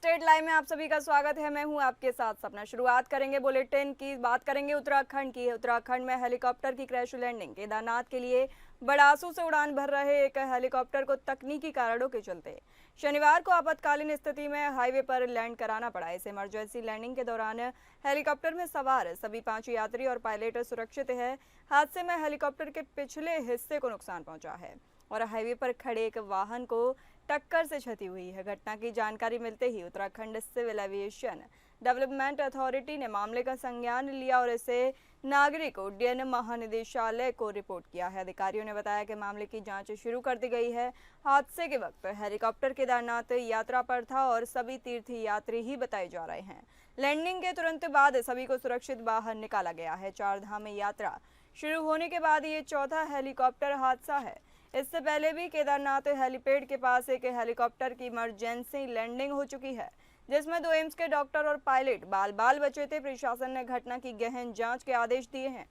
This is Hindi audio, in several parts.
स्टेट लाइव में आप सभी का स्वागत है। मैं हूं आपके साथ सपना। शुरुआत करेंगे बुलेटिन की, बात करेंगे उत्तराखंड की। उत्तराखंड में हेलीकॉप्टर की क्रैश लैंडिंग। केदारनाथ के लिए बड़ासू से उड़ान भर रहे एक हेलीकॉप्टर को तकनीकी कारणों के चलते शनिवार को आपातकालीन स्थिति में हाईवे पर लैंड कराना पड़ा। इस इमरजेंसी लैंडिंग के दौरान हेलीकॉप्टर में सवार सभी 5 यात्री और पायलट सुरक्षित है। हादसे में हेलीकॉप्टर के पिछले हिस्से को नुकसान पहुंचा है और हाईवे पर खड़े एक वाहन को टक्कर से क्षति हुई है। घटना की जानकारी मिलते ही Uttarakhand civil aviation development authority ने मामले का संज्ञान लिया और इसे नागरिक उड्डयन महानिदेशालय को रिपोर्ट किया है। अधिकारियों ने बताया कि मामले की जांच शुरू कर दी गई है। हादसे के वक्त हेलीकॉप्टर केदारनाथ यात्रा पर था और सभी तीर्थी यात्री ही बताए जा रहे हैं। लैंडिंग के तुरंत बाद सभी को सुरक्षित बाहर निकाला गया है। 4 धाम यात्रा शुरू होने के बाद ये चौथा हेलीकॉप्टर हादसा है। इससे पहले भी केदारनाथ हेलीपैड के पास एक हेलीकॉप्टर की इमरजेंसी लैंडिंग हो चुकी है, जिसमें 2 एम्स के डॉक्टर और पायलट बाल बचे थे। प्रशासन ने घटना की गहन जांच के आदेश दिए हैं।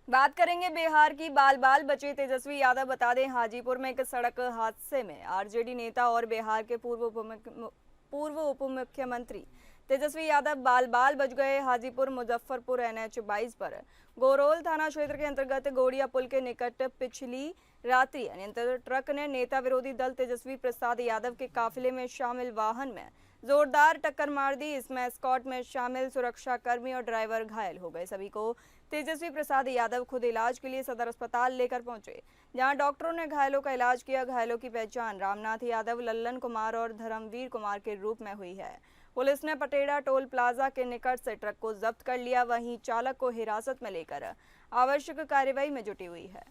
बात करेंगे बिहार की। बाल बचे तेजस्वी यादव। बता दें, हाजीपुर में एक सड़क हादसे में आरजेडी नेता और बिहार के पूर्व उप मुख्यमंत्री तेजस्वी यादव बाल बच गए। हाजीपुर मुजफ्फरपुर NH 22 पर गोरोल थाना क्षेत्र के अंतर्गत गोड़िया पुल के निकट पिछली रात्रि अनियंत्रित ट्रक ने नेता विरोधी दल तेजस्वी प्रसाद यादव के काफिले में शामिल वाहन में जोरदार टक्कर मार दी। इसमें एस्कॉर्ट में शामिल सुरक्षा कर्मी और ड्राइवर घायल हो गए। सभी को तेजस्वी प्रसाद यादव खुद इलाज के लिए सदर अस्पताल लेकर पहुंचे, जहां डॉक्टरों ने घायलों का इलाज किया। घायलों की पहचान रामनाथ यादव, लल्लन कुमार और धर्मवीर कुमार के रूप में हुई है। पुलिस ने पटेड़ा टोल प्लाजा के निकट से ट्रक को जब्त कर लिया। वहीं चालक को हिरासत में लेकर आवश्यक कार्रवाई में जुटी हुई है।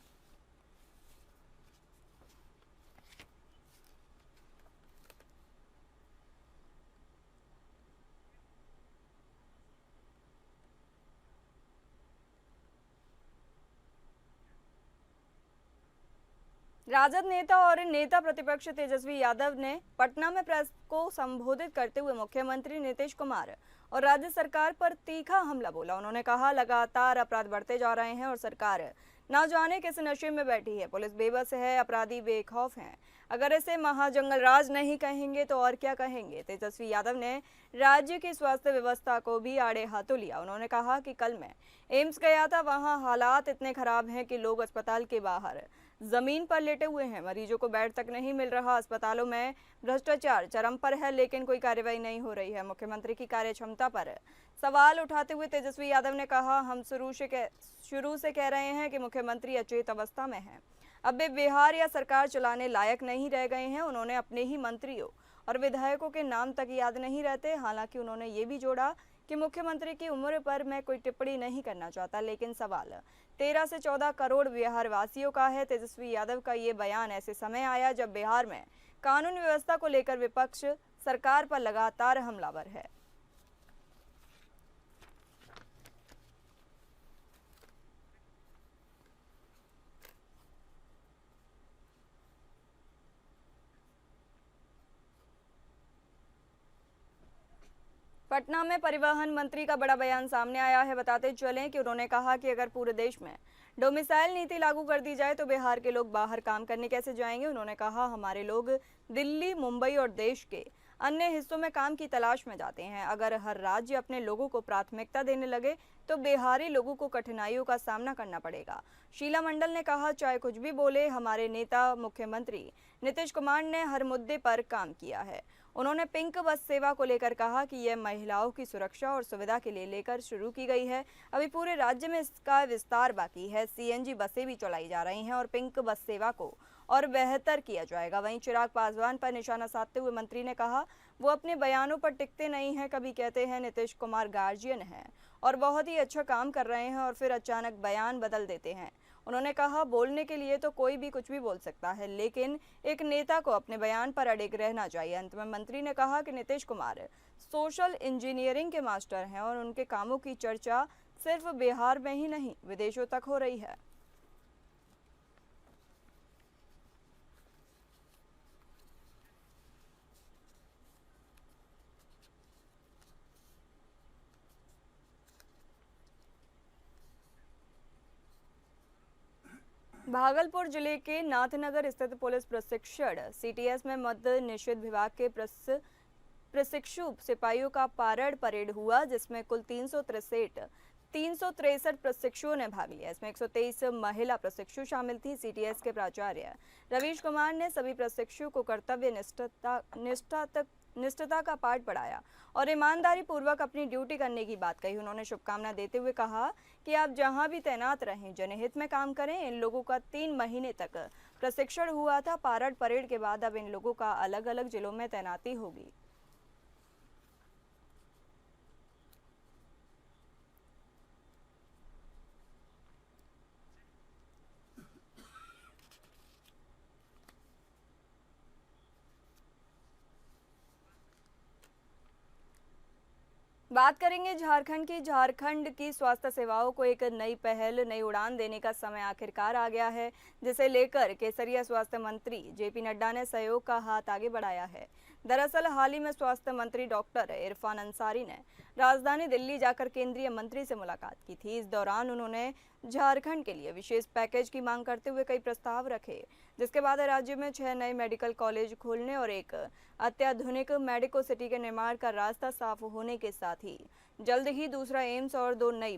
राजद नेता और नेता प्रतिपक्ष तेजस्वी यादव ने पटना में प्रेस को संबोधित करते हुए मुख्यमंत्री नीतीश कुमार और राज्य सरकार पर तीखा हमला बोला। उन्होंने कहा, लगातार अपराध बढ़ते जा रहे हैं और सरकार ना जाने किस नशे में बैठी है। पुलिस बेबस है, अपराधी बेखौफ हैं। अगर इसे महाजंगल राज नहीं कहेंगे तो और क्या कहेंगे। तेजस्वी यादव ने राज्य की स्वास्थ्य व्यवस्था को भी आड़े हाथों लिया। उन्होंने कहा कि कल मैं एम्स गया था, वहां हालात इतने खराब हैं कि लोग अस्पताल के बाहर जमीन पर लेटे हुए हैं। मरीजों को बेड तक नहीं मिल रहा। अस्पतालों में भ्रष्टाचार चरम पर है, लेकिन कोई कार्रवाई नहीं हो रही है। मुख्यमंत्री की कार्यक्षमता पर सवाल उठाते हुए तेजस्वी यादव ने कहा, हम शुरू से कह रहे हैं कि मुख्यमंत्री अचेत अवस्था में हैं। अब वे बिहार या सरकार चलाने लायक नहीं रह गए हैं। उन्होंने अपने ही मंत्रियों और विधायकों के नाम तक याद नहीं रहते। हालांकि उन्होंने ये भी जोड़ा कि मुख्यमंत्री की उम्र पर मैं कोई टिप्पणी नहीं करना चाहता, लेकिन सवाल 13 से 14 करोड़ बिहार वासियों का है। तेजस्वी यादव का ये बयान ऐसे समय आया जब बिहार में कानून व्यवस्था को लेकर विपक्ष सरकार पर लगातार हमलावर है। पटना में परिवहन मंत्री का बड़ा बयान सामने आया है। बताते चलें कि उन्होंने कहा कि अगर पूरे देश में डोमिसाइल नीति लागू कर दी जाए तो बिहार के लोग बाहर काम करने कैसे जाएंगे। उन्होंने कहा, हमारे लोग दिल्ली, मुंबई और देश के अन्य हिस्सों में काम की तलाश में जाते हैं। अगर हर राज्य अपने लोगों को प्राथमिकता देने लगे तो बिहारी लोगों को कठिनाइयों का सामना करना पड़ेगा। शीला मंडल ने कहा, चाहे कुछ भी बोले, हमारे नेता मुख्यमंत्री नीतीश कुमार ने हर मुद्दे पर काम किया है। उन्होंने पिंक बस सेवा को लेकर कहा कि यह महिलाओं की सुरक्षा और सुविधा के लिए लेकर शुरू की गई है। अभी पूरे राज्य में इसका विस्तार बाकी है। CNG बसें भी चलाई जा रही हैं और पिंक बस सेवा को और बेहतर किया जाएगा। वहीं चिराग पासवान पर निशाना साधते हुए मंत्री ने कहा, वो अपने बयानों पर टिकते नहीं हैं। कभी कहते हैं नीतीश कुमार गार्जियन हैं और बहुत ही अच्छा काम कर रहे हैं और फिर अचानक बयान बदल देते हैं। उन्होंने कहा, बोलने के लिए तो कोई भी कुछ भी बोल सकता है, लेकिन एक नेता को अपने बयान पर अड़िग रहना चाहिए। अंत में मंत्री ने कहा कि नीतीश कुमार सोशल इंजीनियरिंग के मास्टर हैं और उनके कामों की चर्चा सिर्फ बिहार में ही नहीं, विदेशों तक हो रही है। भागलपुर जिले के नाथनगर स्थित पुलिस प्रशिक्षण सीटीएस में मद्य निषेध विभाग के प्रशिक्षु सिपाहियों का पारेड परेड हुआ, जिसमें कुल 363 प्रशिक्षुओं ने भाग लिया। इसमें 123 महिला प्रशिक्षु शामिल थी। सीटीएस के प्राचार्य रवीश कुमार ने सभी प्रशिक्षुओं को कर्तव्य निष्ठता का पाठ पढ़ाया और ईमानदारी पूर्वक अपनी ड्यूटी करने की बात कही। उन्होंने शुभकामना देते हुए कहा कि आप जहां भी तैनात रहें, जनहित में काम करें। इन लोगों का 3 महीने तक प्रशिक्षण हुआ था। पारेड परेड के बाद अब इन लोगों का अलग अलग जिलों में तैनाती होगी। बात करेंगे झारखंड की स्वास्थ्य सेवाओं को एक नई पहल, नई उड़ान देने का समय आखिरकार आ गया है, जिसे लेकर केसरिया स्वास्थ्य मंत्री जेपी नड्डा ने सहयोग का हाथ आगे बढ़ाया है। दरअसल हाल ही में स्वास्थ्य मंत्री डॉक्टर इरफान अंसारी ने राजधानी दिल्ली जाकर केंद्रीय मंत्री से मुलाकात की थी। इस दौरान उन्होंने झारखंड के लिए विशेष पैकेज की मांग करते हुए कई प्रस्ताव रखे, जिसके बाद राज्य में 6 नए मेडिकल कॉलेज खोलने और एक अत्याधुनिक मेडिको सिटी के निर्माण का रास्ता साफ होने के साथ ही जल्द ही दूसरा एम्स और 2 नई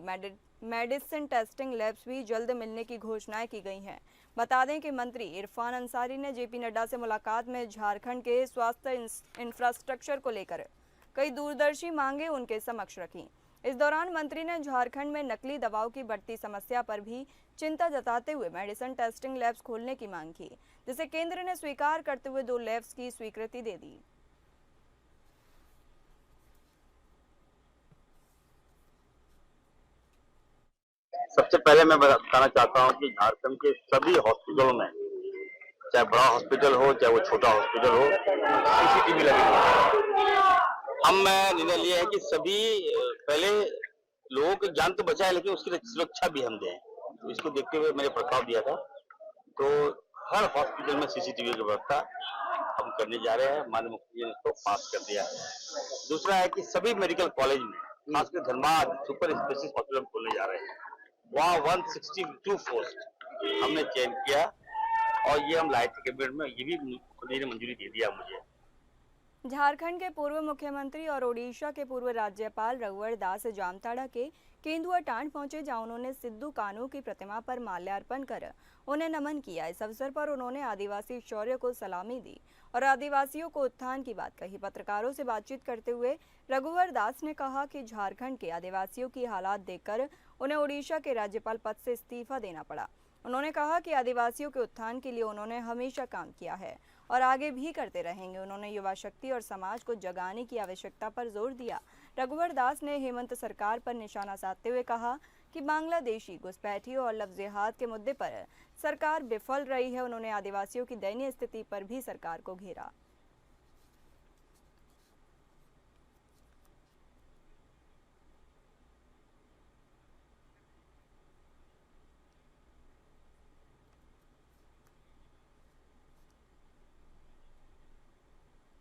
मेडिसिन टेस्टिंग लैब्स भी जल्द मिलने की घोषणाएं की गई हैं। बता दें कि मंत्री इरफान अंसारी ने जेपी नड्डा से मुलाकात में झारखंड के स्वास्थ्य इंफ्रास्ट्रक्चर को लेकर कई दूरदर्शी मांगे उनके समक्ष रखी। इस दौरान मंत्री ने झारखंड में नकली दवाओं की बढ़ती समस्या पर भी चिंता जताते हुए मेडिसिन टेस्टिंग लैब्स खोलने की मांग की, जिसे केंद्र ने स्वीकार करते हुए 2 लैब्स की स्वीकृति दे दी। सबसे पहले मैं बताना चाहता हूँ कि झारखंड के सभी हॉस्पिटलों में, चाहे बड़ा हॉस्पिटल हो चाहे वो छोटा हॉस्पिटल हो, सीसीटीवी लगी हुई है। हम निर्णय लिया है कि सभी पहले लोगों की जान तो बचाए, लेकिन उसकी सुरक्षा भी हम दें। तो इसको देखते हुए मैंने प्रस्ताव दिया था। तो हर हॉस्पिटल में सीसीटीवी की व्यवस्था हम करने जा रहे हैं। माननीय मुख्यमंत्री ने इसको पास कर दिया है। दूसरा है कि सभी मेडिकल कॉलेज में, खासकर धनबाद सुपर स्पेशलिस्ट हॉस्पिटल खोलने जा रहे हैं। वहाँ 162 पोस्ट हमने चयन किया और ये हम लाए थे कैबिनेट में, ये भी मुख्यमंत्री ने मंजूरी दे दिया मुझे। झारखंड के पूर्व मुख्यमंत्री और ओडिशा के पूर्व राज्यपाल रघुवर दास जामताड़ा के केंदुआ टांड पहुंचे, जहां उन्होंने सिद्धू कान्हू की प्रतिमा पर माल्यार्पण कर उन्हें नमन किया। इस अवसर पर उन्होंने आदिवासी शौर्य को सलामी दी और आदिवासियों को उत्थान की बात कही। पत्रकारों से बातचीत करते हुए रघुवर दास ने कहा कि झारखंड के आदिवासियों की हालात देखकर उन्हें ओडिशा के राज्यपाल पद से इस्तीफा देना पड़ा। उन्होंने कहा कि आदिवासियों के उत्थान के लिए उन्होंने हमेशा काम किया है और आगे भी करते रहेंगे। उन्होंने युवा शक्ति और समाज को जगाने की आवश्यकता पर जोर दिया। रघुवर दास ने हेमंत सरकार पर निशाना साधते हुए कहा कि बांग्लादेशी घुसपैठियों और लफ्ज़ जिहाद के मुद्दे पर सरकार विफल रही है। उन्होंने आदिवासियों की दयनीय स्थिति पर भी सरकार को घेरा।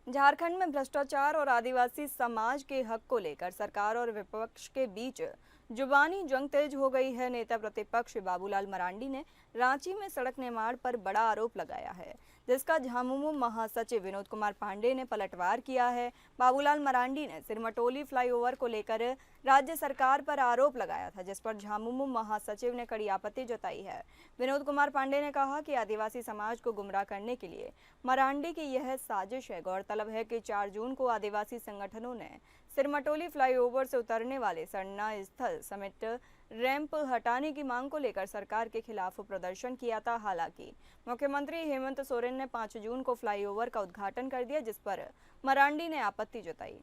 झारखंड में भ्रष्टाचार और आदिवासी समाज के हक को लेकर सरकार और विपक्ष के बीच जुबानी जंग तेज हो गई है। नेता प्रतिपक्ष बाबूलाल मरांडी ने रांची में सड़क निर्माण पर बड़ा आरोप लगाया है, जिसका झामुमो महासचिव विनोद कुमार पांडे ने पलटवार किया है। बाबूलाल मरांडी ने सिरमटोली फ्लाईओवर को लेकर राज्य सरकार पर आरोप लगाया था, जिस पर झामुमो महासचिव ने कड़ी आपत्ति जताई है। विनोद कुमार पांडे ने कहा कि आदिवासी समाज को गुमराह करने के लिए मरांडी की यह साजिश है। गौरतलब है कि 4 जून को आदिवासी संगठनों ने सिरमटोली फ्लाईओवर से उतरने वाले सरना स्थल समेत रैंप हटाने की मांग को लेकर सरकार के खिलाफ प्रदर्शन किया था। हालांकि मुख्यमंत्री हेमंत सोरेन ने 5 जून को फ्लाईओवर का उद्घाटन कर दिया, जिस पर मरांडी ने आपत्ति जताई।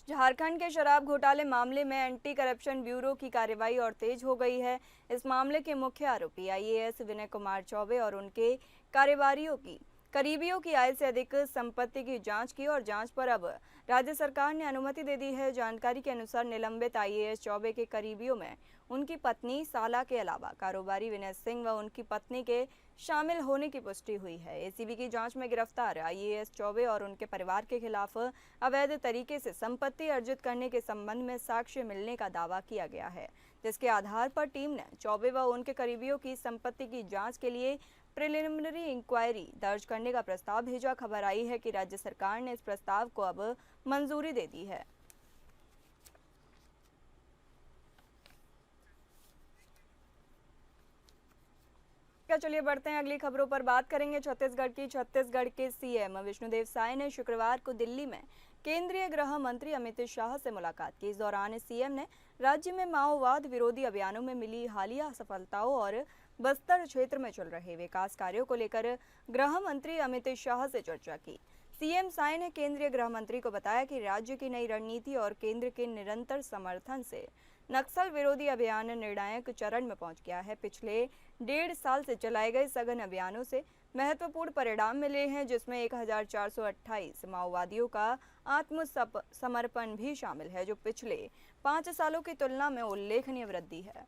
झारखंड के शराब घोटाले मामले में एंटी करप्शन ब्यूरो की कार्रवाई और तेज हो गई है। इस मामले के मुख्य आरोपी आईएएस विनय कुमार चौबे और उनके कारोबारियों की करीबियों की आय से अधिक संपत्ति की जांच की और जांच पर अब राज्य सरकार ने अनुमति दे दी है। जानकारी के अनुसार निलंबित आईएएस चौबे के करीबियों में उनकी पत्नी साला के अलावा कारोबारी विनय सिंह व उनकी पत्नी के शामिल होने की पुष्टि हुई है। एसीबी की जांच में गिरफ्तार आईएएस चौबे और उनके परिवार के खिलाफ अवैध तरीके से संपत्ति अर्जित करने के संबंध में साक्ष्य मिलने का दावा किया गया है, जिसके आधार पर टीम ने चौबे व उनके करीबियों की संपत्ति की जांच के लिए प्रिलिमिनरी इंक्वायरी दर्ज करने का प्रस्ताव भेजा। खबर आई है कि राज्य सरकार ने इस प्रस्ताव को अब मंजूरी दे दी है। चलिए बढ़ते हैं अगली खबरों पर बात करेंगे। छत्तीसगढ़ के सीएम विष्णुदेव साय ने शुक्रवार को दिल्ली में केंद्रीय गृह मंत्री अमित शाह से मुलाकात की। इस दौरान सीएम ने राज्य में माओवाद विरोधी अभियानों में मिली हालिया सफलताओं और बस्तर क्षेत्र में चल रहे विकास कार्यों को लेकर गृह मंत्री अमित शाह से चर्चा की। सीएम साय ने केंद्रीय गृह मंत्री को बताया कि राज्य की नई रणनीति और केंद्र के निरंतर समर्थन से नक्सल विरोधी अभियान निर्णायक चरण में पहुंच गया है। पिछले 1.5 साल से चलाए गए सघन अभियानों से महत्वपूर्ण परिणाम मिले हैं, जिसमें 1428 माओवादियों का आत्मसमर्पण भी शामिल है, जो पिछले 5 सालों की तुलना में उल्लेखनीय वृद्धि है।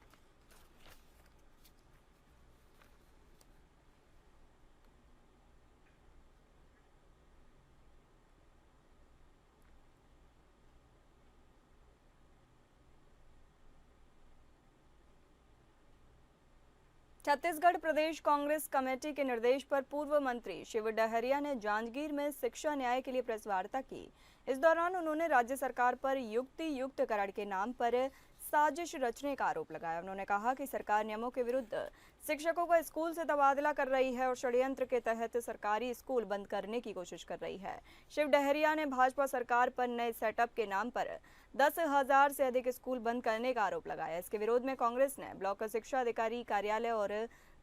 छत्तीसगढ़ प्रदेश कांग्रेस कमेटी के निर्देश पर पूर्व मंत्री शिव डहरिया ने जांजगीर में शिक्षा न्याय के लिए प्रेस वार्ता की। इस दौरान उन्होंने राज्य सरकार पर युक्तियुक्तकरण के नाम पर साजिश रचने का आरोप लगाया। उन्होंने कहा कि सरकार नियमों के विरुद्ध शिक्षकों का स्कूल से तबादला कर रही है और षड्यंत्र के तहत सरकारी स्कूल बंद करने की कोशिश कर रही है। शिव डहरिया ने भाजपा सरकार पर नए सेटअप के नाम पर 10,000 से अधिक स्कूल बंद करने का आरोप लगाया। इसके विरोध में कांग्रेस ने ब्लॉक शिक्षा अधिकारी कार्यालय और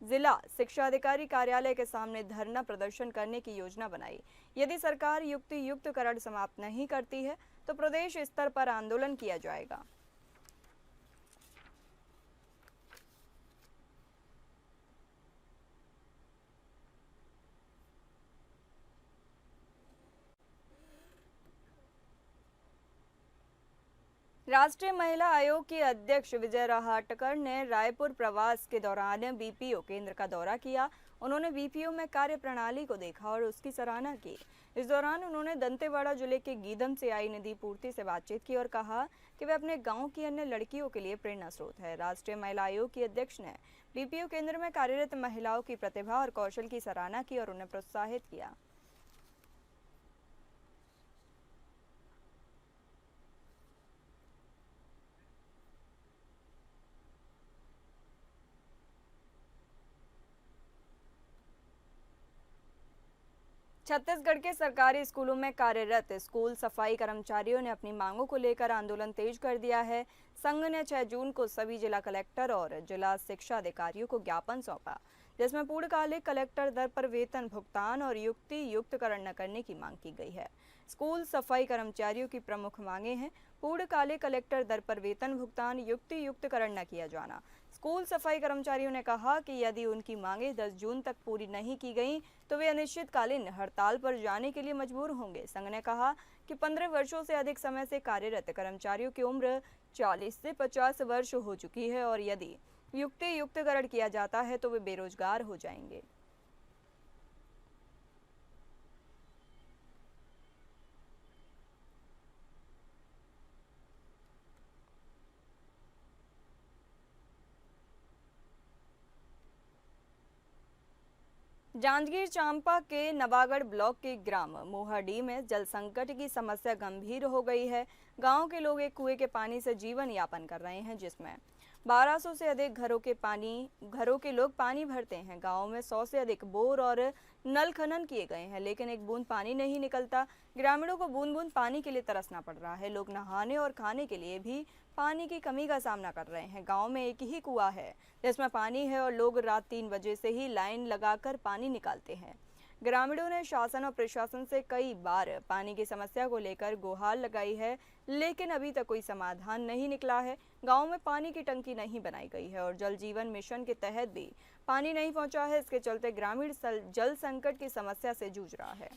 जिला शिक्षा अधिकारी कार्यालय के सामने धरना प्रदर्शन करने की योजना बनाई। यदि सरकार युक्तियुक्तकरण समाप्त नहीं करती है तो प्रदेश स्तर पर आंदोलन किया जाएगा। राष्ट्रीय महिला आयोग की अध्यक्ष विजय रहाटकर ने रायपुर प्रवास के दौरान बीपीओ केंद्र का दौरा किया। उन्होंने बीपीओ में कार्य प्रणाली को देखा और उसकी सराहना की। इस दौरान उन्होंने दंतेवाड़ा जिले के गीदम से आई निधि पूर्ति से बातचीत की और कहा कि वे अपने गांव की अन्य लड़कियों के लिए प्रेरणा स्रोत है। राष्ट्रीय महिला आयोग की अध्यक्ष ने बीपीओ केंद्र में कार्यरत महिलाओं की प्रतिभा और कौशल की सराहना की और उन्हें प्रोत्साहित किया। छत्तीसगढ़ के सरकारी स्कूलों में कार्यरत स्कूल सफाई कर्मचारियों ने अपनी मांगों को लेकर आंदोलन तेज कर दिया है। संघ ने 6 जून को सभी जिला कलेक्टर और जिला शिक्षा अधिकारियों को ज्ञापन सौंपा, जिसमें पूर्णकालिक कलेक्टर दर पर वेतन भुगतान और युक्तियुक्तकरण न करने की मांग की गई है। स्कूल सफाई कर्मचारियों की प्रमुख मांगे हैं पूर्णकालिक कलेक्टर दर पर वेतन भुगतान, युक्तियुक्तकरण न किया जाना। स्कूल सफाई कर्मचारियों ने कहा कि यदि उनकी मांगें 10 जून तक पूरी नहीं की गईं तो वे अनिश्चितकालीन हड़ताल पर जाने के लिए मजबूर होंगे। संघ ने कहा कि 15 वर्षों से अधिक समय से कार्यरत कर्मचारियों की उम्र 40 से 50 वर्ष हो चुकी है और यदि युक्तियुक्तकरण किया जाता है तो वे बेरोजगार हो जाएंगे। जांजगीर चांपा के नवागढ़ ब्लॉक के ग्राम मोहाडी में जल संकट की समस्या गंभीर हो गई है। गांव के लोग एक कुएं के पानी से जीवन यापन कर रहे हैं, जिसमें 1200 से अधिक घरों के लोग पानी भरते हैं। गांव में 100 से अधिक बोर और नल खनन किए गए हैं, लेकिन एक बूंद पानी नहीं निकलता। ग्रामीणों को बूंद बूंद पानी के लिए तरसना पड़ रहा है। लोग नहाने और खाने के लिए भी पानी की कमी का सामना कर रहे हैं। गांव में एक ही कुआं है जिसमें पानी है और लोग रात 3 बजे से ही लाइन लगाकर पानी निकालते हैं। ग्रामीणों ने शासन और प्रशासन से कई बार पानी की समस्या को लेकर गुहार लगाई है, लेकिन अभी तक कोई समाधान नहीं निकला है। गांव में पानी की टंकी नहीं बनाई गई है और जल जीवन मिशन के तहत भी पानी नहीं पहुंचा है। इसके चलते ग्रामीण जल संकट की समस्या से जूझ रहा है।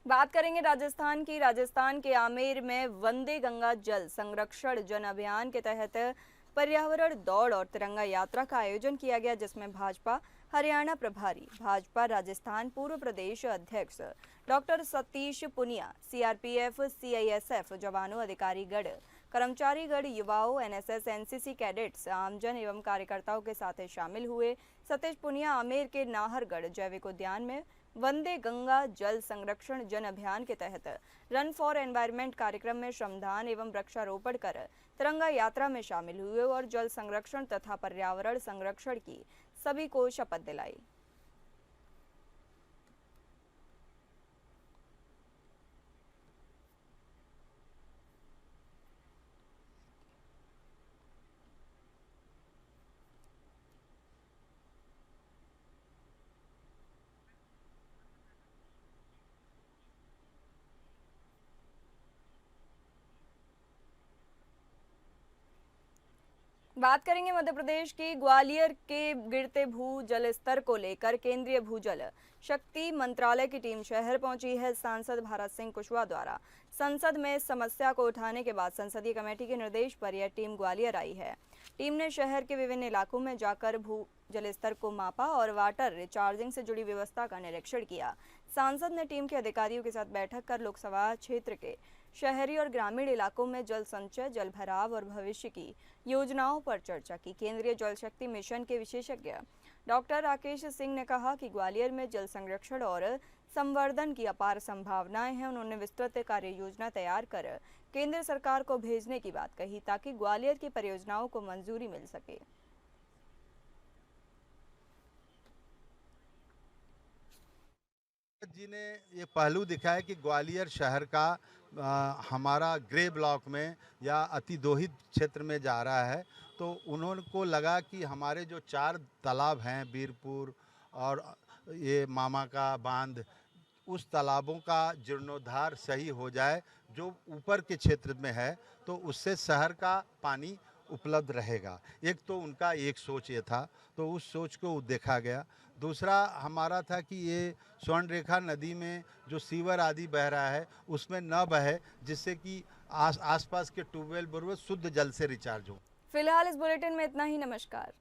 बात करेंगे राजस्थान की। राजस्थान के आमेर में वंदे गंगा जल संरक्षण जन अभियान के तहत पर्यावरण दौड़ और तिरंगा यात्रा का आयोजन किया गया, जिसमें भाजपा हरियाणा प्रभारी, भाजपा राजस्थान पूर्व प्रदेश अध्यक्ष doctor Satish Punia, CRPF, CISF जवानों, अधिकारीगण, कर्मचारीगण, युवाओं, एनएसएस, एनसीसी कैडेट्स, आमजन एवं कार्यकर्ताओं के साथ शामिल हुए। सतीश पुनिया आमेर के नाहरगढ़ जैविक उद्यान में वंदे गंगा जल संरक्षण जन अभियान के तहत रन फॉर एनवायरनमेंट कार्यक्रम में श्रमदान एवं वृक्षारोपण कर तिरंगा यात्रा में शामिल हुए और जल संरक्षण तथा पर्यावरण संरक्षण की सभी को शपथ दिलाई। बात करेंगे मध्य प्रदेश की। ग्वालियर के गिरते भू जल स्तर को लेकर केंद्रीय भूजल शक्ति मंत्रालय की टीम शहर पहुंची है। सांसद भारत सिंह कुशवाहा द्वारा संसद में इस समस्या को उठाने के बाद संसदीय कमेटी के निर्देश पर यह टीम ग्वालियर आई है। टीम ने शहर के विभिन्न इलाकों में जाकर भू जल स्तर को मापा और वाटर रिचार्जिंग से जुड़ी व्यवस्था का निरीक्षण किया। सांसद ने टीम के अधिकारियों के साथ बैठक कर लोकसभा क्षेत्र के शहरी और ग्रामीण इलाकों में जल संचय, जल भराव और भविष्य की योजनाओं पर चर्चा की। केंद्रीय जल शक्ति मिशन के विशेषज्ञ डॉक्टर राकेश सिंह ने कहा कि ग्वालियर में जल संरक्षण और संवर्धन की अपार संभावनाएं हैं। उन्होंने विस्तृत कार्य योजना तैयार कर केंद्र सरकार को भेजने की बात कही, ताकि ग्वालियर की परियोजनाओं को मंजूरी मिल सके। जी ने ये पहलू दिखाया कि ग्वालियर शहर का हमारा ग्रे ब्लॉक में या अतिदोहित क्षेत्र में जा रहा है, तो उनको लगा कि हमारे जो 4 तालाब हैं, बीरपुर और ये मामा का बांध, उस तालाबों का जीर्णोद्धार सही हो जाए जो ऊपर के क्षेत्र में है, तो उससे शहर का पानी उपलब्ध रहेगा। एक तो उनका एक सोच ये था, तो उस सोच को देखा गया। दूसरा हमारा था कि ये स्वर्ण रेखा नदी में जो सीवर आदि बह रहा है उसमें न बहे, जिससे कि आसपास के ट्यूबवेल शुद्ध जल से रिचार्ज हो। फिलहाल इस बुलेटिन में इतना ही। नमस्कार।